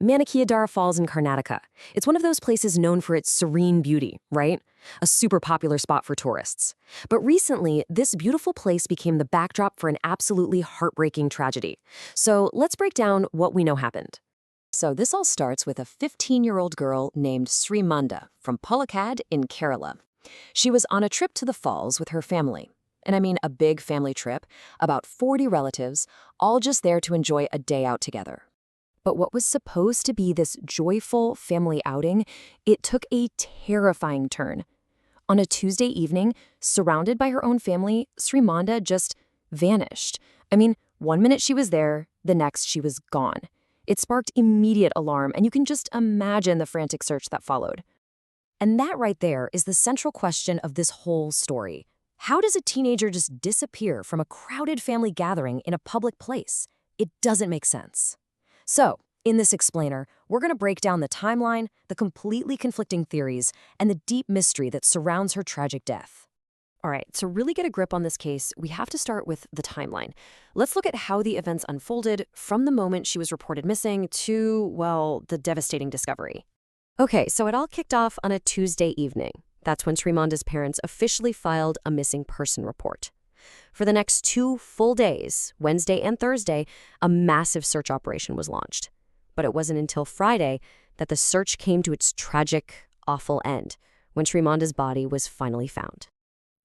Manikyadhara Falls in Karnataka. It's one of those places known for its serene beauty, right? A super popular spot for tourists. But recently, this beautiful place became the backdrop for an absolutely heartbreaking tragedy. So let's break down what we know happened. So this all starts with a 15-year-old girl named Srimanda from Palakkad in Kerala. She was on a trip to the falls with her family. And I mean a big family trip, about 40 relatives, all just there to enjoy a day out together. But what was supposed to be this joyful family outing, it took a terrifying turn. On a Tuesday evening, surrounded by her own family, Srimanda just vanished. I mean, one minute she was there, the next she was gone. It sparked immediate alarm, and you can just imagine the frantic search that followed. And that right there is the central question of this whole story. How does a teenager just disappear from a crowded family gathering in a public place? It doesn't make sense. So, in this explainer, we're going to break down the timeline, the completely conflicting theories, and the deep mystery that surrounds her tragic death. All right, to really get a grip on this case, we have to start with the timeline. Let's look at how the events unfolded from the moment she was reported missing to, well, the devastating discovery. Okay, so it all kicked off on a Tuesday evening. That's when Srimanda's parents officially filed a missing person report. For the next 2 full days, Wednesday and Thursday, a massive search operation was launched. But it wasn't until Friday that the search came to its tragic, awful end, when Srimanda's body was finally found.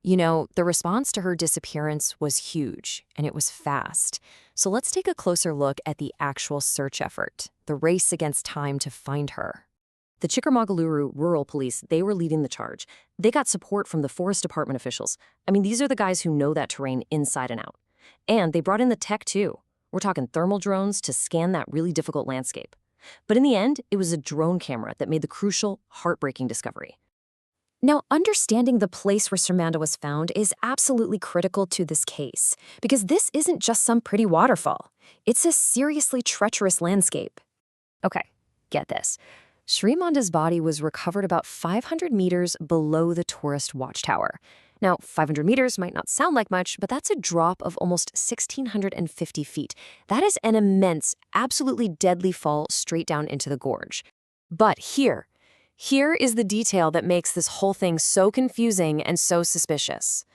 You know, the response to her disappearance was huge, and it was fast. So let's take a closer look at the actual search effort, the race against time to find her. The Chikmagaluru Rural Police, they were leading the charge. They got support from the Forest Department officials. I mean, these are the guys who know that terrain inside and out. And they brought in the tech, too. We're talking thermal drones to scan that really difficult landscape. But in the end, it was a drone camera that made the crucial, heartbreaking discovery. Now, understanding the place where Srimanda was found is absolutely critical to this case, because this isn't just some pretty waterfall. It's a seriously treacherous landscape. Okay, get this. Srimanda's body was recovered about 500 meters below the tourist watchtower. Now, 500 meters might not sound like much, but that's a drop of almost 1,650 feet. That is an immense, absolutely deadly fall straight down into the gorge. But here is the detail that makes this whole thing so confusing and so suspicious.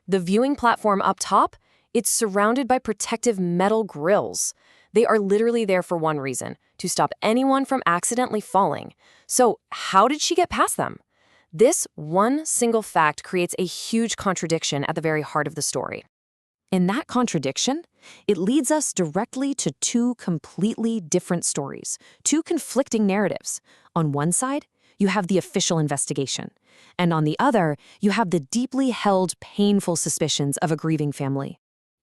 The viewing platform up top, it's surrounded by protective metal grills. They are literally there for one reason, to stop anyone from accidentally falling. So how did she get past them? This one single fact creates a huge contradiction at the very heart of the story. In that contradiction, it leads us directly to 2 completely different stories, 2 conflicting narratives. On one side, you have the official investigation, and on the other, you have the deeply held, painful suspicions of a grieving family.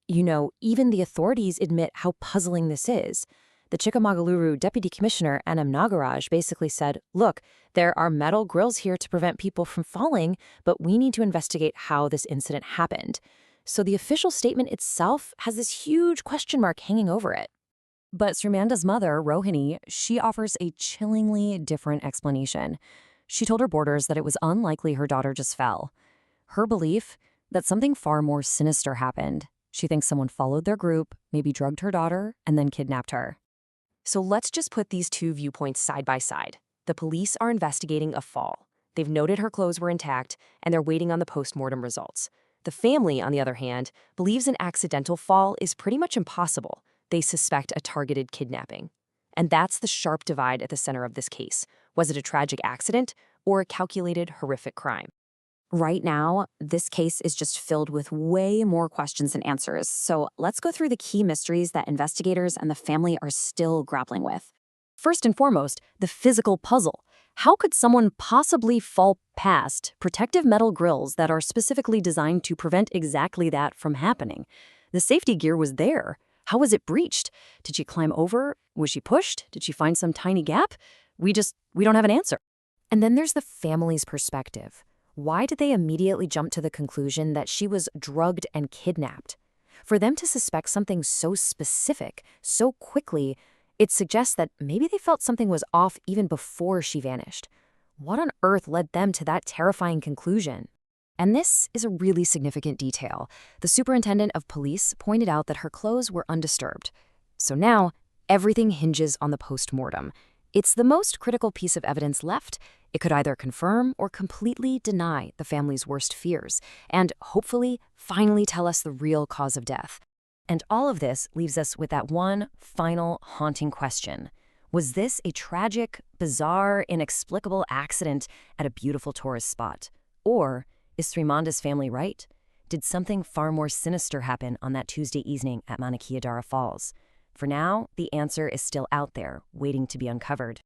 You know, even the authorities admit how puzzling this is. The Chikmagaluru Deputy Commissioner, Anam Nagaraj, basically said, look, there are metal grills here to prevent people from falling, but we need to investigate how this incident happened. So the official statement itself has this huge question mark hanging over it. But Srimanda's mother, Rohini, she offers a chillingly different explanation. She told reporters that it was unlikely her daughter just fell. Her belief that something far more sinister happened. She thinks someone followed their group, maybe drugged her daughter, and then kidnapped her. So let's just put these 2 viewpoints side by side. The police are investigating a fall. They've noted her clothes were intact, and they're waiting on the post-mortem results. The family, on the other hand, believes an accidental fall is pretty much impossible. They suspect a targeted kidnapping. And that's the sharp divide at the center of this case. Was it a tragic accident or a calculated, horrific crime? Right now, this case is just filled with way more questions than answers, so let's go through the key mysteries that investigators and the family are still grappling with. First and foremost, the physical puzzle. How could someone possibly fall past protective metal grills that are specifically designed to prevent exactly that from happening? The safety gear was there. How was it breached? Did she climb over? Was she pushed? Did she find some tiny gap? We don't have an answer. And then there's the family's perspective. Why did they immediately jump to the conclusion that she was drugged and kidnapped? For them to suspect something so specific, so quickly, it suggests that maybe they felt something was off even before she vanished. What on earth led them to that terrifying conclusion? And this is a really significant detail. The superintendent of police pointed out that her clothes were undisturbed. So now, everything hinges on the post-mortem. It's the most critical piece of evidence left. It could either confirm or completely deny the family's worst fears, and hopefully finally tell us the real cause of death. And all of this leaves us with that one final haunting question. Was this a tragic, bizarre, inexplicable accident at a beautiful tourist spot? Or is Srimanda's family right? Did something far more sinister happen on that Tuesday evening at Manikyadhara Falls? For now, the answer is still out there, waiting to be uncovered.